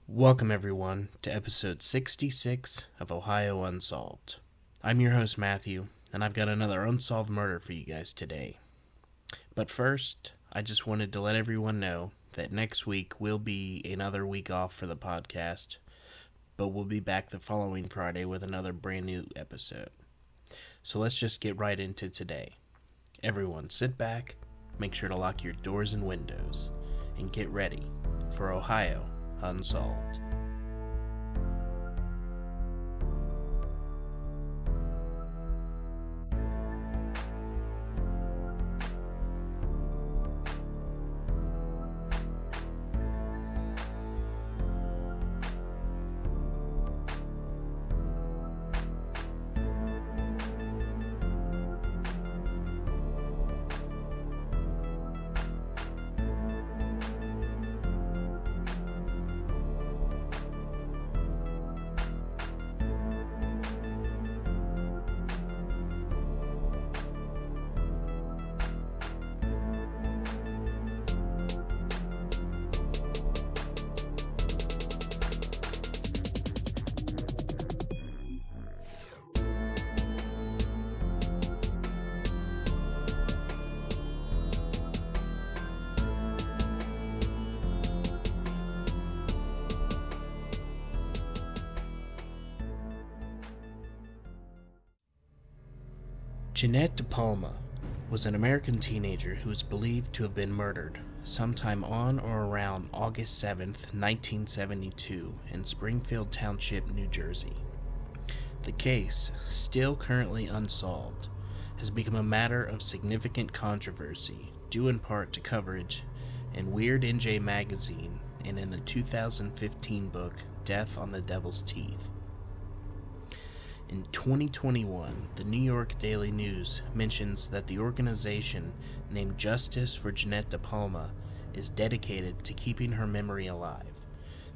Welcome, everyone, to episode 66 of Ohio Unsolved. I'm your host, Matthew, and I've got another unsolved murder for you guys today. But first, I just wanted to let everyone know that next week will be another week off for the podcast, but we'll be back the following Friday with another brand new episode. So let's just get right into today. Everyone, sit back, make sure to lock your doors and windows, and get ready for Ohio Unsolved. Jennett DePalma was an American teenager who is believed to have been murdered sometime on or around August 7th, 1972 in Springfield Township, New Jersey. The case, still currently unsolved, has become a matter of significant controversy due in part to coverage in Weird NJ magazine and in the 2015 book Death on the Devil's Teeth. In 2021, the New York Daily News mentions that the organization named Justice for Jennett DePalma is dedicated to keeping her memory alive.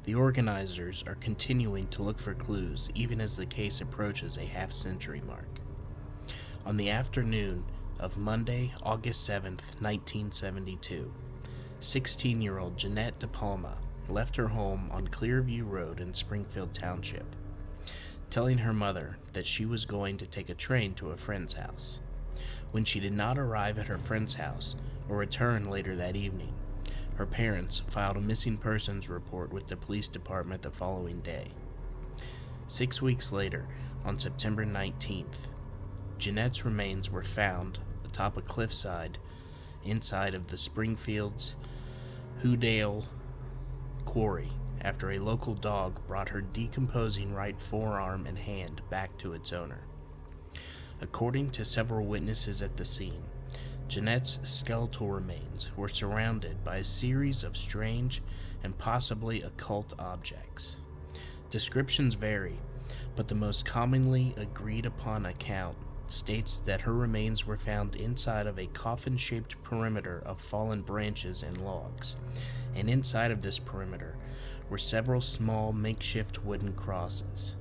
The organizers are continuing to look for clues even as the case approaches a half-century mark. On the afternoon of Monday, August 7th, 1972, 16-year-old Jennett DePalma left her home on Clearview Road in Springfield Township, telling her mother that she was going to take a train to a friend's house. When she did not arrive at her friend's house or return later that evening, her parents filed a missing persons report with the police department the following day. 6 weeks later, on September 19th, Jennett's remains were found atop a cliffside inside of the Springfield's Hoodale Quarry, after a local dog brought her decomposing right forearm and hand back to its owner. According to several witnesses at the scene, Jennett's skeletal remains were surrounded by a series of strange and possibly occult objects. Descriptions vary, but the most commonly agreed upon account states that her remains were found inside of a coffin-shaped perimeter of fallen branches and logs, and inside of this perimeter were several small makeshift wooden crosses.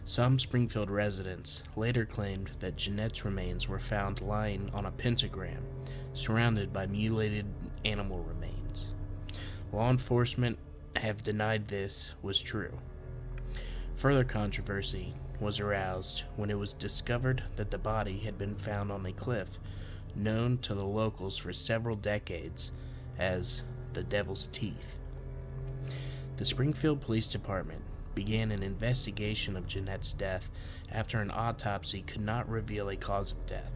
Some Springfield residents later claimed that Jennett's remains were found lying on a pentagram surrounded by mutilated animal remains. Law enforcement have denied this was true. Further controversy was aroused when it was discovered that the body had been found on a cliff known to the locals for several decades as the Devil's Teeth. The Springfield Police Department began an investigation of Jennett's death after an autopsy could not reveal a cause of death.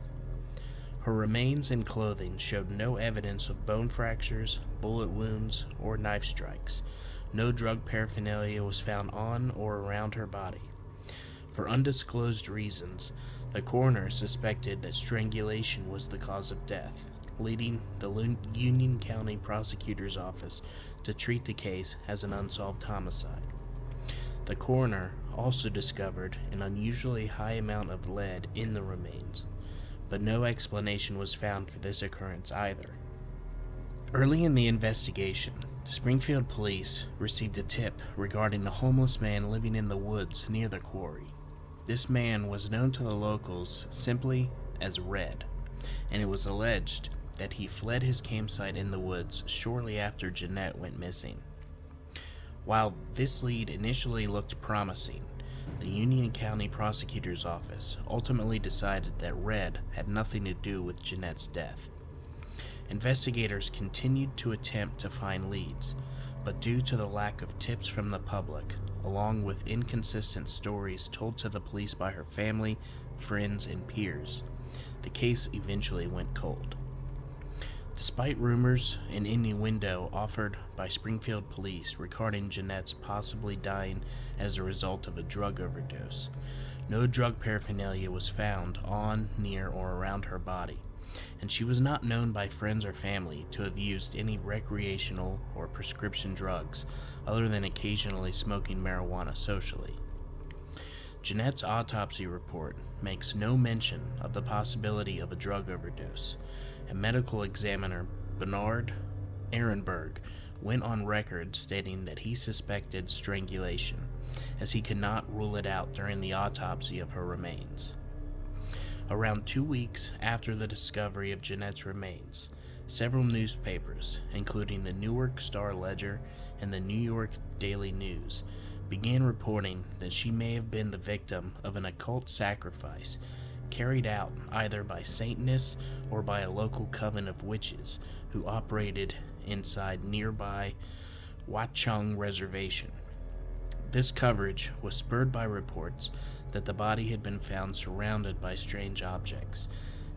Her remains and clothing showed no evidence of bone fractures, bullet wounds, or knife strikes. No drug paraphernalia was found on or around her body. For undisclosed reasons, the coroner suspected that strangulation was the cause of death, leading the Union County Prosecutor's Office to treat the case as an unsolved homicide. The coroner also discovered an unusually high amount of lead in the remains, but no explanation was found for this occurrence either. Early in the investigation, Springfield police received a tip regarding a homeless man living in the woods near the quarry. This man was known to the locals simply as Red, and it was alleged that he fled his campsite in the woods shortly after Jennett went missing. While this lead initially looked promising, the Union County Prosecutor's Office ultimately decided that Red had nothing to do with Jennett's death. Investigators continued to attempt to find leads, but due to the lack of tips from the public, along with inconsistent stories told to the police by her family, friends, and peers, the case eventually went cold. Despite rumors and innuendo offered by Springfield police regarding Jennett's possibly dying as a result of a drug overdose, no drug paraphernalia was found on, near, or around her body, and she was not known by friends or family to have used any recreational or prescription drugs other than occasionally smoking marijuana socially. Jennett's autopsy report makes no mention of the possibility of a drug overdose, and medical examiner Bernard Ehrenberg went on record stating that he suspected strangulation, as he could not rule it out during the autopsy of her remains. Around 2 weeks after the discovery of Jennett's remains, several newspapers, including the Newark Star-Ledger and the New York Daily News, began reporting that she may have been the victim of an occult sacrifice carried out either by Satanists or by a local coven of witches who operated inside nearby Watchung Reservation. This coverage was spurred by reports that the body had been found surrounded by strange objects,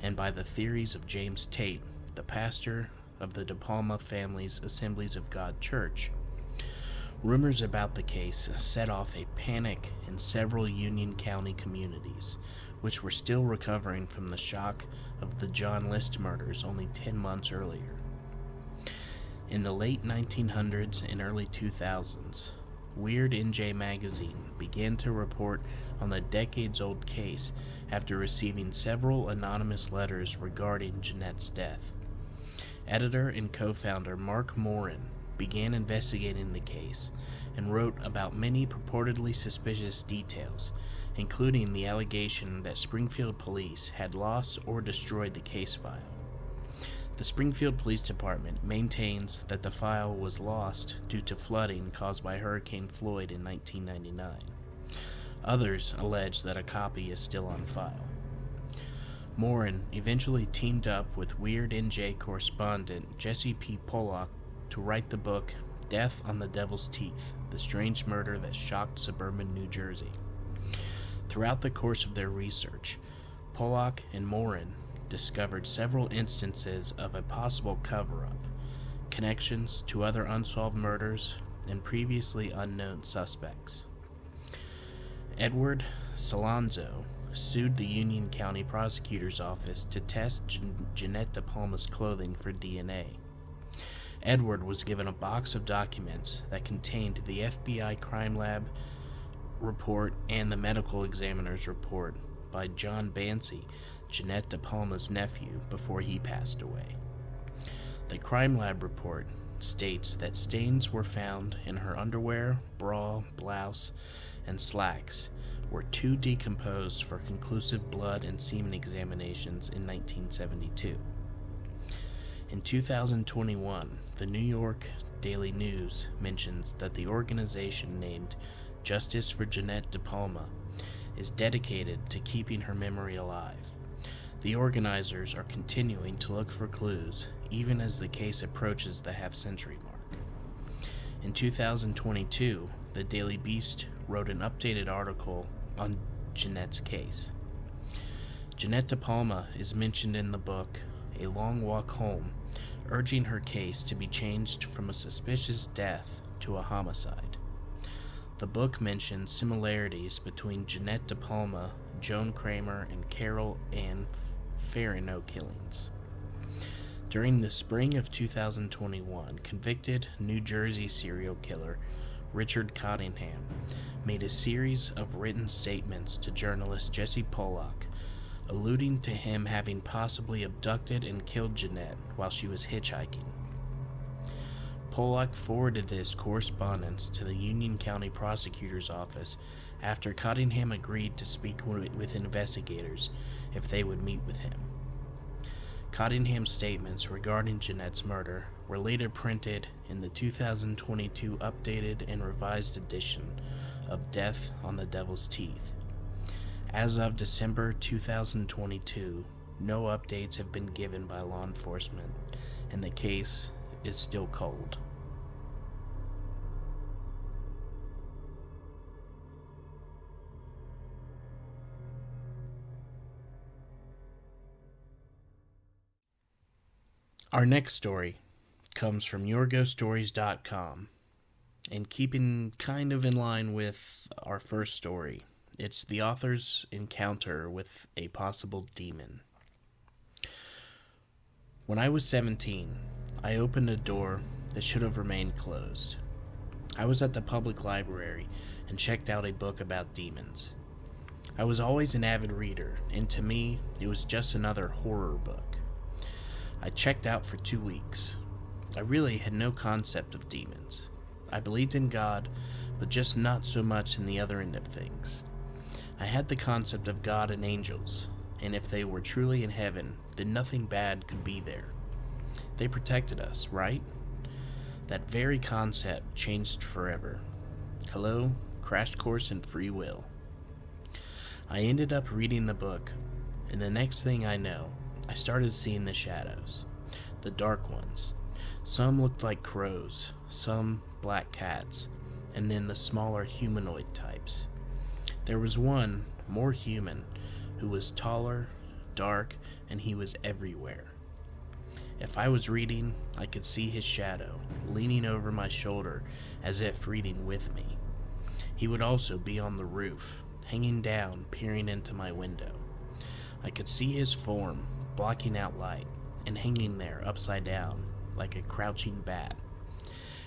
and by the theories of James Tate, the pastor of the DePalma family's Assemblies of God Church. Rumors about the case set off a panic in several Union County communities, which were still recovering from the shock of the John List murders only 10 months earlier. In the late 1900s and early 2000s, Weird NJ magazine began to report on the decades-old case after receiving several anonymous letters regarding Jennett's death. Editor and co-founder Mark Morin began investigating the case and wrote about many purportedly suspicious details, including the allegation that Springfield police had lost or destroyed the case file. The Springfield Police Department maintains that the file was lost due to flooding caused by Hurricane Floyd in 1999. Others allege that a copy is still on file. Morin eventually teamed up with Weird NJ correspondent Jesse P. Pollock to write the book Death on the Devil's Teeth: The Strange Murder That Shocked Suburban New Jersey. Throughout the course of their research, Pollock and Morin discovered several instances of a possible cover-up, connections to other unsolved murders, and previously unknown suspects. Edward Salonzo sued the Union County Prosecutor's Office to test Jennett DePalma's clothing for DNA. Edward was given a box of documents that contained the FBI crime lab report and the medical examiner's report by John Bancy, Jennett DePalma's nephew, before he passed away. The crime lab report states that stains were found in her underwear, bra, blouse, and slacks were too decomposed for conclusive blood and semen examinations in 1972. In 2021, the New York Daily News mentions that the organization named Justice for Jennett DePalma is dedicated to keeping her memory alive. The organizers are continuing to look for clues, even as the case approaches the half-century mark. In 2022, the Daily Beast wrote an updated article on Jennett's case. Jennett DePalma is mentioned in the book A Long Walk Home, urging her case to be changed from a suspicious death to a homicide. The book mentions similarities between Jennett DePalma, Joan Kramer, and Carol Ann Farino killings. During the spring of 2021, convicted New Jersey serial killer Richard Cottingham made a series of written statements to journalist Jesse Pollock, alluding to him having possibly abducted and killed Jennett while she was hitchhiking. Pollock forwarded this correspondence to the Union County Prosecutor's Office after Cottingham agreed to speak with investigators if they would meet with him. Cottingham's statements regarding Jennett's murder were later printed in the 2022 updated and revised edition of Death on the Devil's Teeth. As of December 2022, no updates have been given by law enforcement, and the case is still cold. Our next story comes from YourGhostStories.com, and keeping kind of in line with our first story, it's the author's encounter with a possible demon. When I was 17, I opened a door that should have remained closed. I was at the public library and checked out a book about demons. I was always an avid reader, and to me, it was just another horror book. I checked out for 2 weeks. I really had no concept of demons. I believed in God, but just not so much in the other end of things. I had the concept of God and angels, and if they were truly in heaven, then nothing bad could be there. They protected us, right? That very concept changed forever. Hello, Crash Course in Free Will. I ended up reading the book, and the next thing I know, I started seeing the shadows, the dark ones. Some looked like crows, some black cats, and then the smaller humanoid types. There was one, more human, who was taller, dark, and he was everywhere. If I was reading, I could see his shadow, leaning over my shoulder as if reading with me. He would also be on the roof, hanging down, peering into my window. I could see his form, blocking out light, and hanging there upside down, like a crouching bat.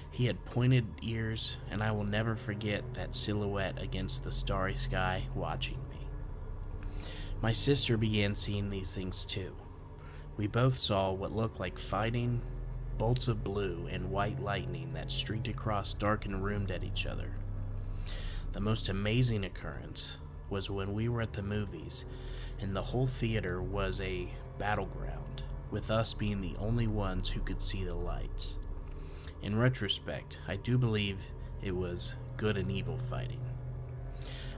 He had pointed ears, and I will never forget that silhouette against the starry sky watching me. My sister began seeing these things too. We both saw what looked like fighting, bolts of blue and white lightning that streaked across darkened rooms at each other. The most amazing occurrence was when we were at the movies, and the whole theater was a battleground, with us being the only ones who could see the lights. In retrospect, I do believe it was good and evil fighting.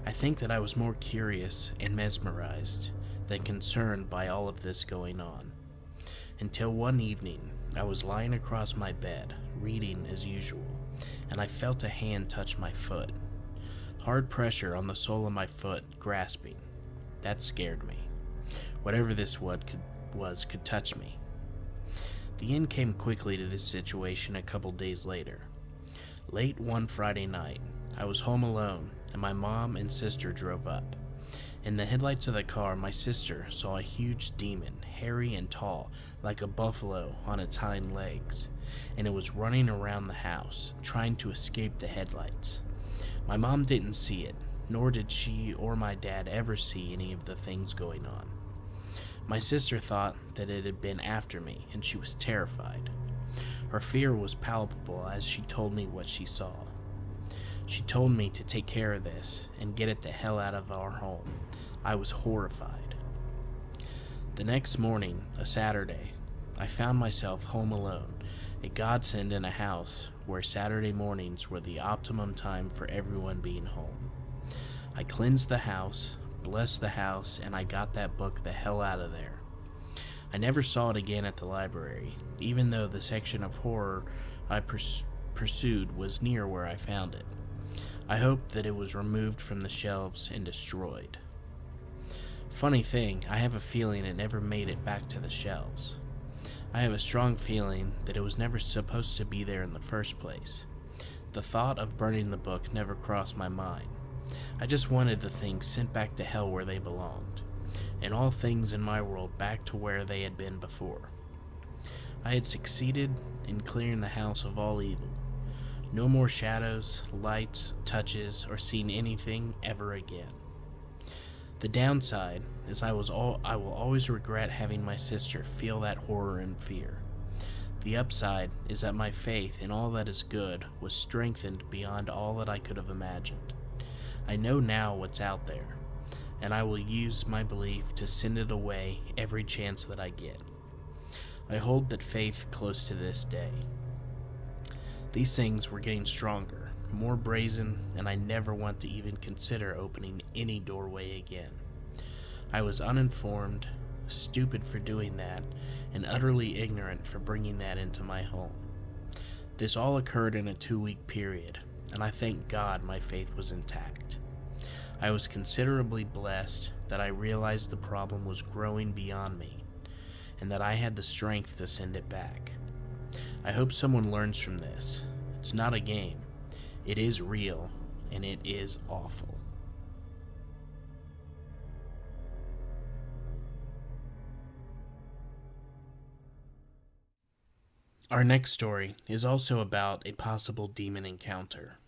I think that I was more curious and mesmerized than concerned by all of this going on, until one evening I was lying across my bed, reading as usual, and I felt a hand touch my foot. Hard pressure on the sole of my foot, grasping. That scared me. Whatever this could touch me. The end came quickly to this situation a couple days later. Late one Friday night, I was home alone, and my mom and sister drove up. In the headlights of the car, my sister saw a huge demon, hairy and tall, like a buffalo on its hind legs, and it was running around the house, trying to escape the headlights. My mom didn't see it, nor did she or my dad ever see any of the things going on. My sister thought that it had been after me, and she was terrified. Her fear was palpable as she told me what she saw. She told me to take care of this and get it the hell out of our home. I was horrified. The next morning, a Saturday, I found myself home alone, a godsend in a house where Saturday mornings were the optimum time for everyone being home. I cleansed the house, blessed the house, and I got that book the hell out of there. I never saw it again at the library, even though the section of horror I pursued was near where I found it. I hoped that it was removed from the shelves and destroyed. Funny thing, I have a feeling it never made it back to the shelves. I have a strong feeling that it was never supposed to be there in the first place. The thought of burning the book never crossed my mind. I just wanted the things sent back to hell where they belonged, and all things in my world back to where they had been before. I had succeeded in clearing the house of all evil. No more shadows, lights, touches, or seeing anything ever again. The downside is I will always regret having my sister feel that horror and fear. The upside is that my faith in all that is good was strengthened beyond all that I could have imagined. I know now what's out there, and I will use my belief to send it away every chance that I get. I hold that faith close to this day. These things were getting stronger, more brazen, and I never want to even consider opening any doorway again. I was uninformed, stupid for doing that, and utterly ignorant for bringing that into my home. This all occurred in a 2-week period, and I thank God my faith was intact. I was considerably blessed that I realized the problem was growing beyond me, and that I had the strength to send it back. I hope someone learns from this. It's not a game. It is real, and it is awful. Our next story is also about a possible demon encounter.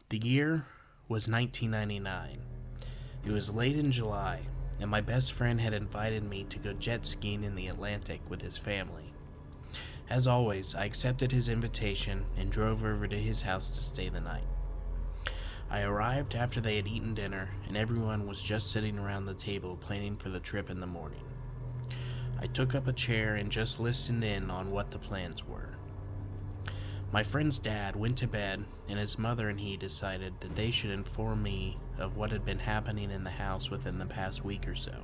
The year was 1999. It was late in July, and my best friend had invited me to go jet skiing in the Atlantic with his family. As always, I accepted his invitation and drove over to his house to stay the night. I arrived after they had eaten dinner, and everyone was just sitting around the table planning for the trip in the morning. I took up a chair and just listened in on what the plans were. My friend's dad went to bed, and his mother and he decided that they should inform me of what had been happening in the house within the past week or so.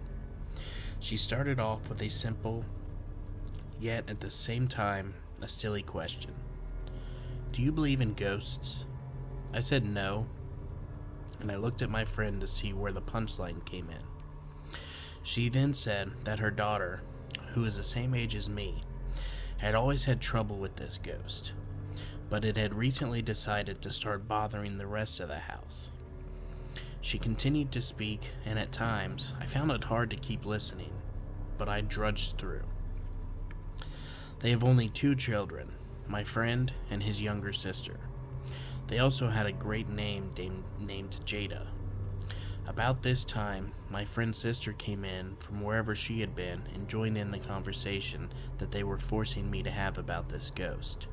She started off with a simple, yet at the same time, a silly question. "Do you believe in ghosts?" I said no, and I looked at my friend to see where the punchline came in. She then said that her daughter, who is the same age as me, had always had trouble with this ghost, but it had recently decided to start bothering the rest of the house. She continued to speak, and at times I found it hard to keep listening, but I drudged through. They have only 2 children, my friend and his younger sister. They also had a great name named Jada. About this time, my friend's sister came in from wherever she had been and joined in the conversation that they were forcing me to have about this ghost.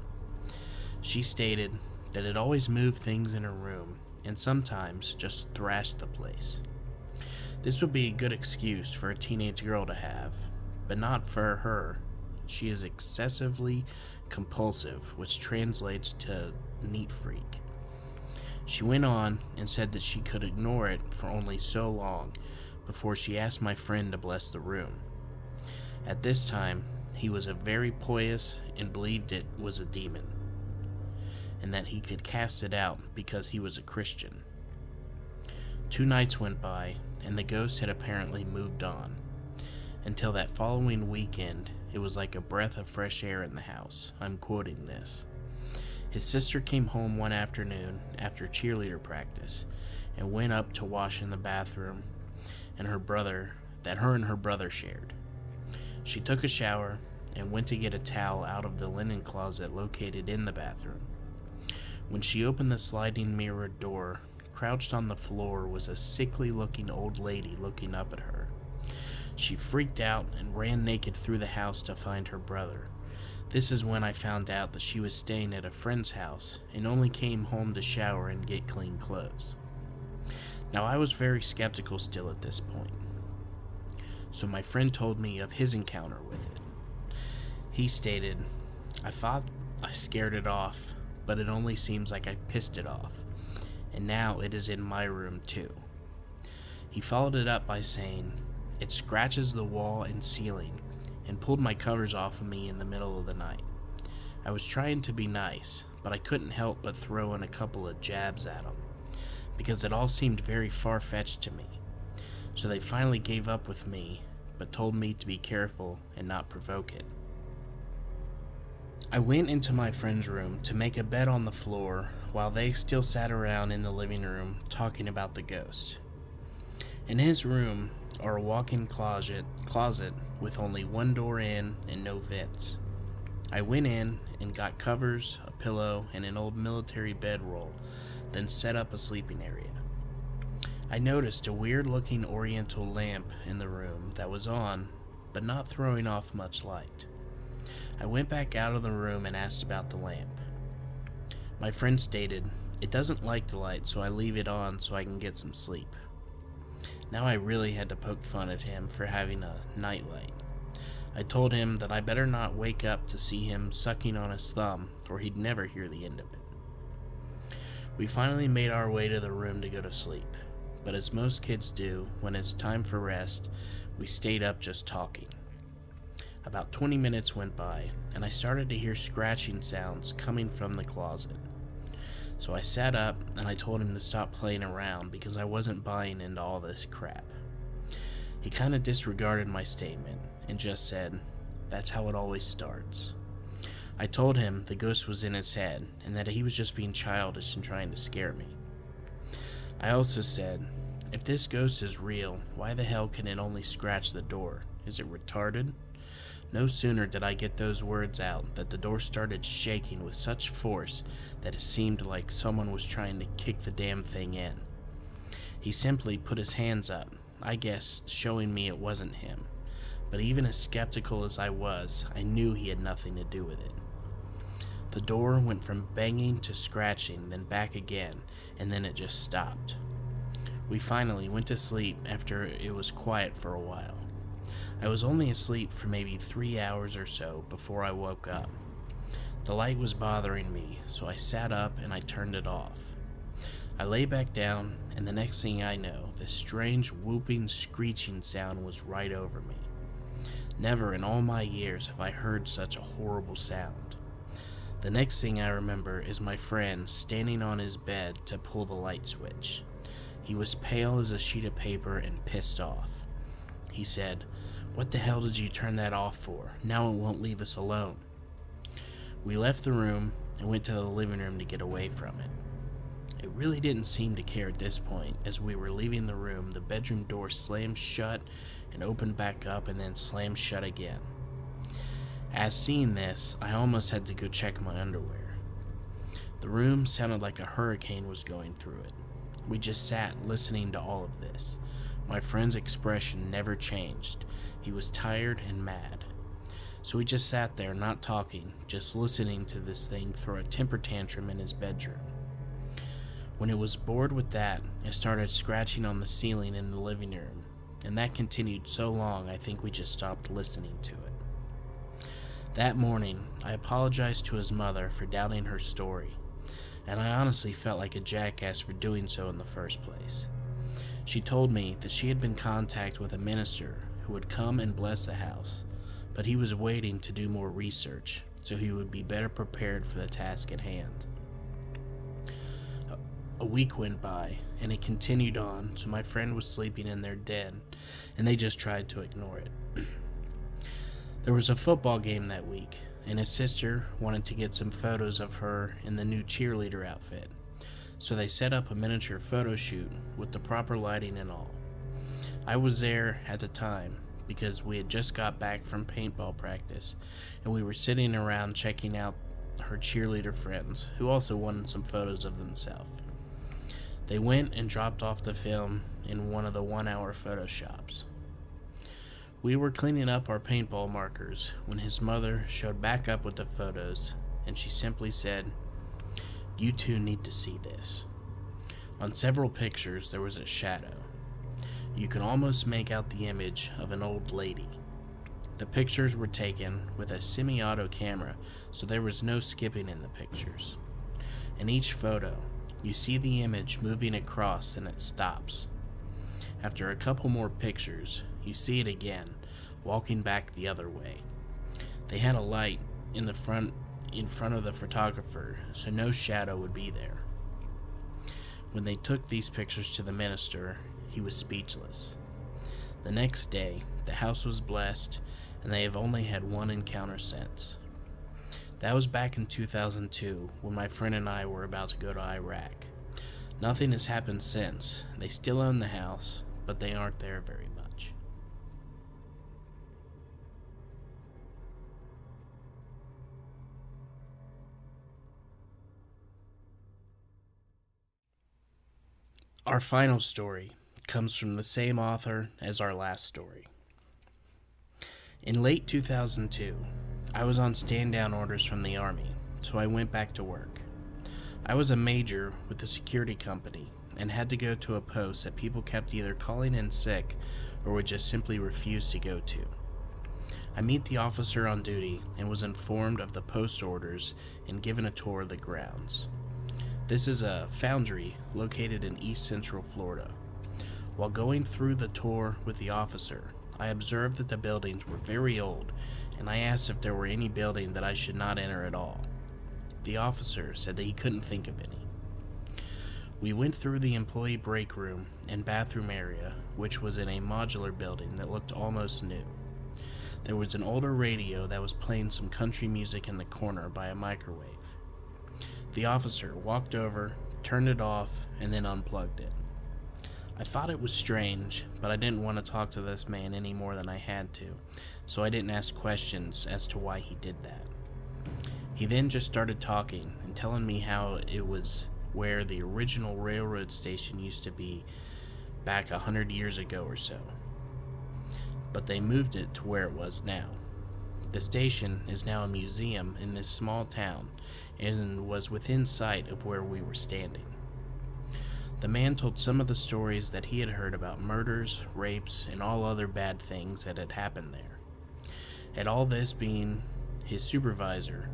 She stated that it always moved things in her room and sometimes just thrashed the place. This would be a good excuse for a teenage girl to have, but not for her. She is excessively compulsive, which translates to neat freak. She went on and said that she could ignore it for only so long before she asked my friend to bless the room. At this time, he was a very pious and believed it was a demon, and that he could cast it out because he was a Christian. 2 nights went by, and the ghost had apparently moved on, until that following weekend, it was like a breath of fresh air in the house. I'm quoting this. His sister came home one afternoon after cheerleader practice and went up to wash in the bathroom and her and her brother shared. She took a shower and went to get a towel out of the linen closet located in the bathroom. When she opened the sliding mirrored door, crouched on the floor was a sickly-looking old lady looking up at her. She freaked out and ran naked through the house to find her brother. This is when I found out that she was staying at a friend's house and only came home to shower and get clean clothes. Now, I was very skeptical still at this point, so my friend told me of his encounter with it. He stated, "I thought I scared it off, but it only seems like I pissed it off, and now it is in my room too." He followed it up by saying, "It scratches the wall and ceiling, and pulled my covers off of me in the middle of the night. I was trying to be nice, but I couldn't help but throw in a couple of jabs at them, because it all seemed very far-fetched to me. So they finally gave up with me, but told me to be careful and not provoke it." I went into my friend's room to make a bed on the floor while they still sat around in the living room talking about the ghost. In his room are a walk-in closet with only one door in and no vents. I went in and got covers, a pillow, and an old military bedroll, then set up a sleeping area. I noticed a weird-looking oriental lamp in the room that was on, but not throwing off much light. I went back out of the room and asked about the lamp. My friend stated, "It doesn't like the light, so I leave it on so I can get some sleep." Now I really had to poke fun at him for having a nightlight. I told him that I better not wake up to see him sucking on his thumb, or he'd never hear the end of it. We finally made our way to the room to go to sleep, but as most kids do, when it's time for rest, we stayed up just talking. About 20 minutes went by, and I started to hear scratching sounds coming from the closet. So I sat up, and I told him to stop playing around because I wasn't buying into all this crap. He kind of disregarded my statement and just said, "That's how it always starts." I told him the ghost was in his head and that he was just being childish and trying to scare me. I also said, "If this ghost is real, why the hell can it only scratch the door? Is it retarded?" No sooner did I get those words out that the door started shaking with such force that it seemed like someone was trying to kick the damn thing in. He simply put his hands up, I guess showing me it wasn't him. But even as skeptical as I was, I knew he had nothing to do with it. The door went from banging to scratching, then back again, and then it just stopped. We finally went to sleep after it was quiet for a while. I was only asleep for maybe 3 hours or so before I woke up. The light was bothering me, so I sat up and I turned it off. I lay back down, and the next thing I know, this strange whooping, screeching sound was right over me. Never in all my years have I heard such a horrible sound. The next thing I remember is my friend standing on his bed to pull the light switch. He was pale as a sheet of paper and pissed off. He said, "What the hell did you turn that off for? Now it won't leave us alone." We left the room and went to the living room to get away from it. It really didn't seem to care at this point. As we were leaving the room, the bedroom door slammed shut and opened back up and then slammed shut again. As seeing this, I almost had to go check my underwear. The room sounded like a hurricane was going through it. We just sat listening to all of this. My friend's expression never changed. He was tired and mad. So we just sat there not talking, just listening to this thing throw a temper tantrum in his bedroom. When it was bored with that, it started scratching on the ceiling in the living room, and that continued so long I think we just stopped listening to it. That morning, I apologized to his mother for doubting her story, and I honestly felt like a jackass for doing so in the first place. She told me that she had been in contact with a minister who would come and bless the house, but he was waiting to do more research so he would be better prepared for the task at hand. A week went by, and it continued on, so my friend was sleeping in their den, and they just tried to ignore it. There was a football game that week, and his sister wanted to get some photos of her in the new cheerleader outfit, so they set up a miniature photo shoot with the proper lighting and all. I was there at the time because we had just got back from paintball practice, and we were sitting around checking out her cheerleader friends, who also wanted some photos of themselves. They went and dropped off the film in one of the 1-hour photo shops. We were cleaning up our paintball markers when his mother showed back up with the photos, and she simply said, "You two need to see this." On several pictures there was a shadow. You could almost make out the image of an old lady. The pictures were taken with a semi-auto camera, so there was no skipping in the pictures. In each photo, you see the image moving across and it stops. After a couple more pictures, you see it again, walking back the other way. They had a light in front of the photographer, so no shadow would be there. When they took these pictures to the minister, he was speechless. The next day, the house was blessed, and they have only had one encounter since. That was back in 2002, when my friend and I were about to go to Iraq. Nothing has happened since. They still own the house, but they aren't there very much. Our final story comes from the same author as our last story. In late 2002, I was on stand-down orders from the Army, so I went back to work. I was a major with a security company and had to go to a post that people kept either calling in sick or would just simply refuse to go to. I meet the officer on duty and was informed of the post orders and given a tour of the grounds. This is a foundry located in East Central Florida. While going through the tour with the officer, I observed that the buildings were very old, and I asked if there were any building that I should not enter at all. The officer said that he couldn't think of any. We went through the employee break room and bathroom area, which was in a modular building that looked almost new. There was an older radio that was playing some country music in the corner by a microwave. The officer walked over, turned it off, and then unplugged it. I thought it was strange, but I didn't want to talk to this man any more than I had to, so I didn't ask questions as to why he did that. He then just started talking and telling me how it was where the original railroad station used to be back 100 years ago or so, but they moved it to where it was now. The station is now a museum in this small town and was within sight of where we were standing. The man told some of the stories that he had heard about murders, rapes, and all other bad things that had happened there. And all this being his supervisor,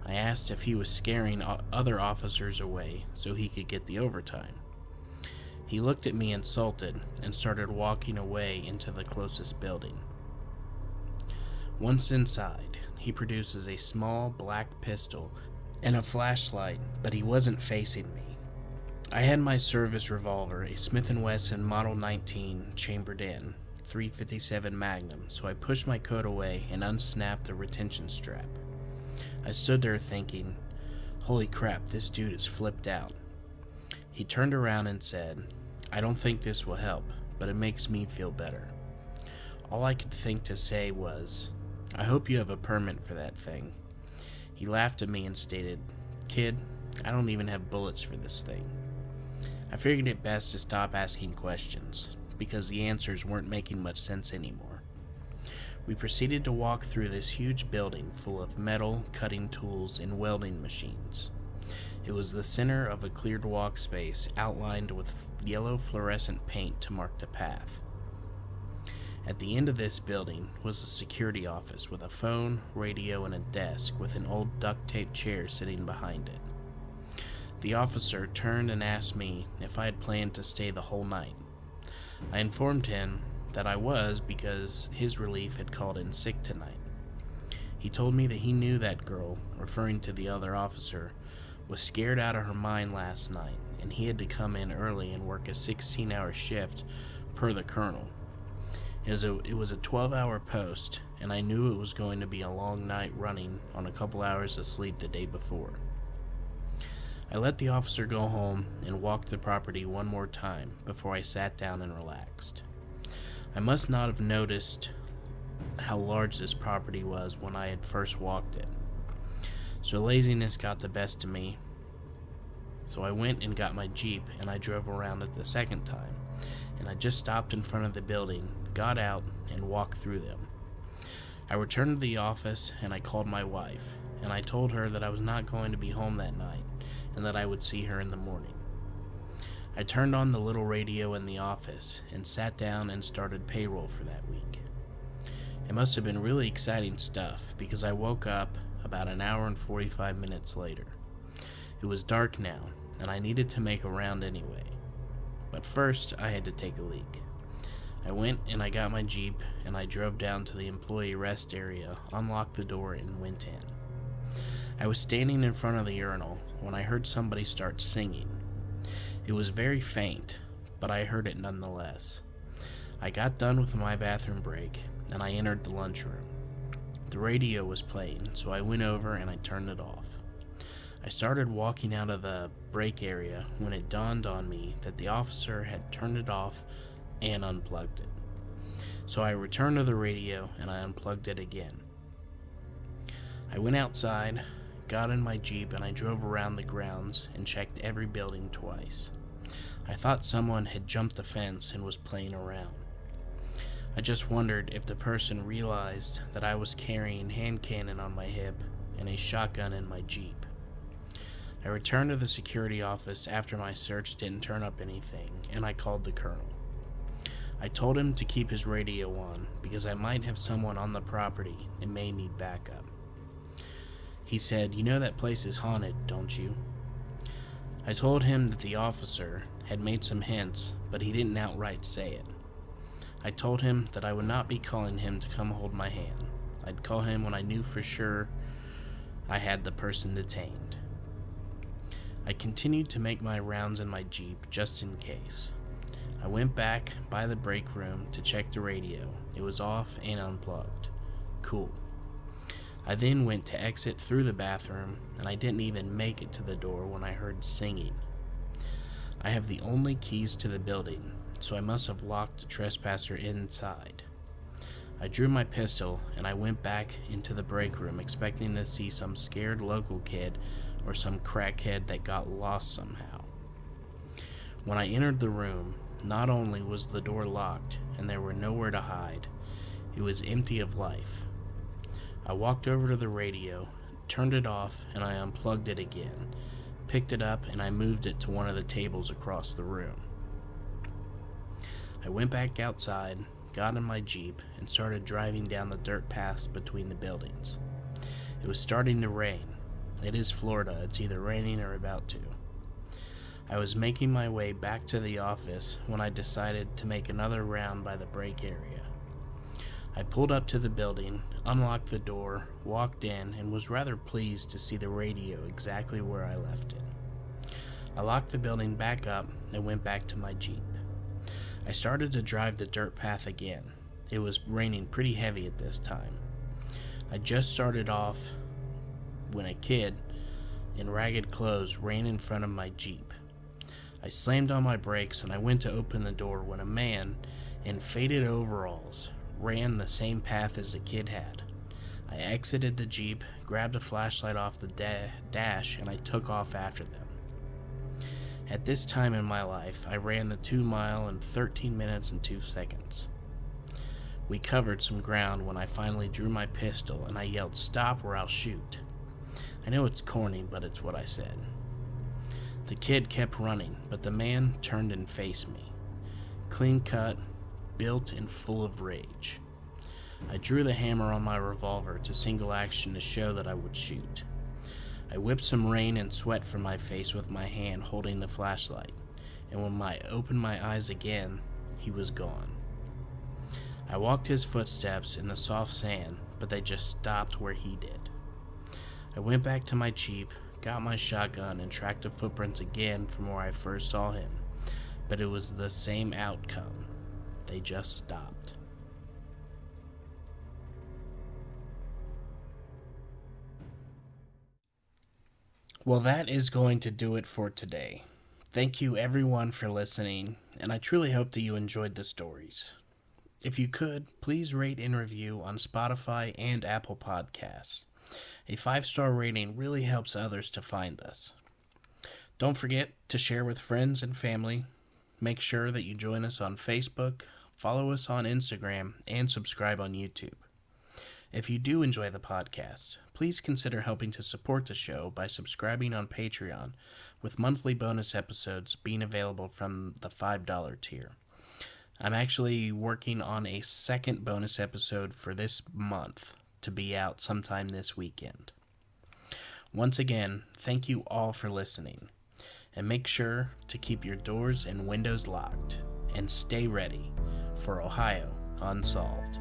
I asked if he was scaring other officers away so he could get the overtime. He looked at me insulted and started walking away into the closest building. Once inside, he produces a small black pistol and a flashlight, but he wasn't facing me. I had my service revolver, a Smith & Wesson Model 19 chambered in, .357 Magnum, so I pushed my coat away and unsnapped the retention strap. I stood there thinking, holy crap, this dude is flipped out. He turned around and said, I don't think this will help, but it makes me feel better. All I could think to say was, I hope you have a permit for that thing. He laughed at me and stated, kid, I don't even have bullets for this thing. I figured it best to stop asking questions, because the answers weren't making much sense anymore. We proceeded to walk through this huge building full of metal, cutting tools, and welding machines. It was the center of a cleared walk space outlined with yellow fluorescent paint to mark the path. At the end of this building was a security office with a phone, radio, and a desk with an old duct-tape chair sitting behind it. The officer turned and asked me if I had planned to stay the whole night. I informed him that I was because his relief had called in sick tonight. He told me that he knew that girl, referring to the other officer, was scared out of her mind last night, and he had to come in early and work a 16-hour shift per the colonel. It was a 12-hour post, and I knew it was going to be a long night running on a couple hours of sleep the day before. I let the officer go home and walked the property one more time before I sat down and relaxed. I must not have noticed how large this property was when I had first walked it, so laziness got the best of me. So I went and got my Jeep and I drove around it the second time, and I just stopped in front of the building, got out, and walked through them. I returned to the office and I called my wife, and I told her that I was not going to be home that night and that I would see her in the morning. I turned on the little radio in the office and sat down and started payroll for that week. It must have been really exciting stuff because I woke up about an hour and 45 minutes later. It was dark now and I needed to make a round anyway. But first I had to take a leak. I went and I got my Jeep and I drove down to the employee rest area, unlocked the door, and went in. I was standing in front of the urinal when I heard somebody start singing. It was very faint, but I heard it nonetheless. I got done with my bathroom break and I entered the lunchroom. The radio was playing, so I went over and I turned it off. I started walking out of the break area when it dawned on me that the officer had turned it off and unplugged it. So I returned to the radio and I unplugged it again. I went outside, got in my Jeep, and I drove around the grounds and checked every building twice. I thought someone had jumped the fence and was playing around. I just wondered if the person realized that I was carrying hand cannon on my hip and a shotgun in my Jeep. I returned to the security office after my search didn't turn up anything, and I called the colonel. I told him to keep his radio on because I might have someone on the property and may need backup. He said, "You know that place is haunted, don't you?" I told him that the officer had made some hints, but he didn't outright say it. I told him that I would not be calling him to come hold my hand. I'd call him when I knew for sure I had the person detained. I continued to make my rounds in my Jeep just in case. I went back by the break room to check the radio. It was off and unplugged. Cool. I then went to exit through the bathroom, and I didn't even make it to the door when I heard singing. I have the only keys to the building, so I must have locked the trespasser inside. I drew my pistol, and I went back into the break room expecting to see some scared local kid or some crackhead that got lost somehow. When I entered the room, not only was the door locked and there were nowhere to hide, it was empty of life. I walked over to the radio, turned it off, and I unplugged it again, picked it up, and I moved it to one of the tables across the room. I went back outside, got in my Jeep, and started driving down the dirt paths between the buildings. It was starting to rain. It is Florida, it's either raining or about to. I was making my way back to the office when I decided to make another round by the break area. I pulled up to the building, unlocked the door, walked in, and was rather pleased to see the radio exactly where I left it. I locked the building back up and went back to my Jeep. I started to drive the dirt path again. It was raining pretty heavy at this time. I just started off when a kid in ragged clothes ran in front of my Jeep. I slammed on my brakes and I went to open the door when a man in faded overalls ran the same path as the kid had. I exited the Jeep, grabbed a flashlight off the dash, and I took off after them. At this time in my life, I ran the 2 mile in 13 minutes and 2 seconds. We covered some ground when I finally drew my pistol and I yelled, "Stop or I'll shoot." I know it's corny, but it's what I said. The kid kept running, but the man turned and faced me. Clean cut, built and full of rage. I drew the hammer on my revolver to single action to show that I would shoot. I whipped some rain and sweat from my face with my hand holding the flashlight, and when I opened my eyes again, he was gone. I walked his footsteps in the soft sand, but they just stopped where he did. I went back to my Jeep, got my shotgun, and tracked the footprints again from where I first saw him, but it was the same outcome. They just stopped. Well, that is going to do it for today. Thank you everyone for listening, and I truly hope that you enjoyed the stories. If you could, please rate and review on Spotify and Apple Podcasts. A 5-star rating really helps others to find us. Don't forget to share with friends and family. Make sure that you join us on Facebook, follow us on Instagram, and subscribe on YouTube. If you do enjoy the podcast, please consider helping to support the show by subscribing on Patreon, with monthly bonus episodes being available from the $5 tier. I'm actually working on a second bonus episode for this month to be out sometime this weekend. Once again, thank you all for listening, and make sure to keep your doors and windows locked, and stay ready for Ohio Unsolved.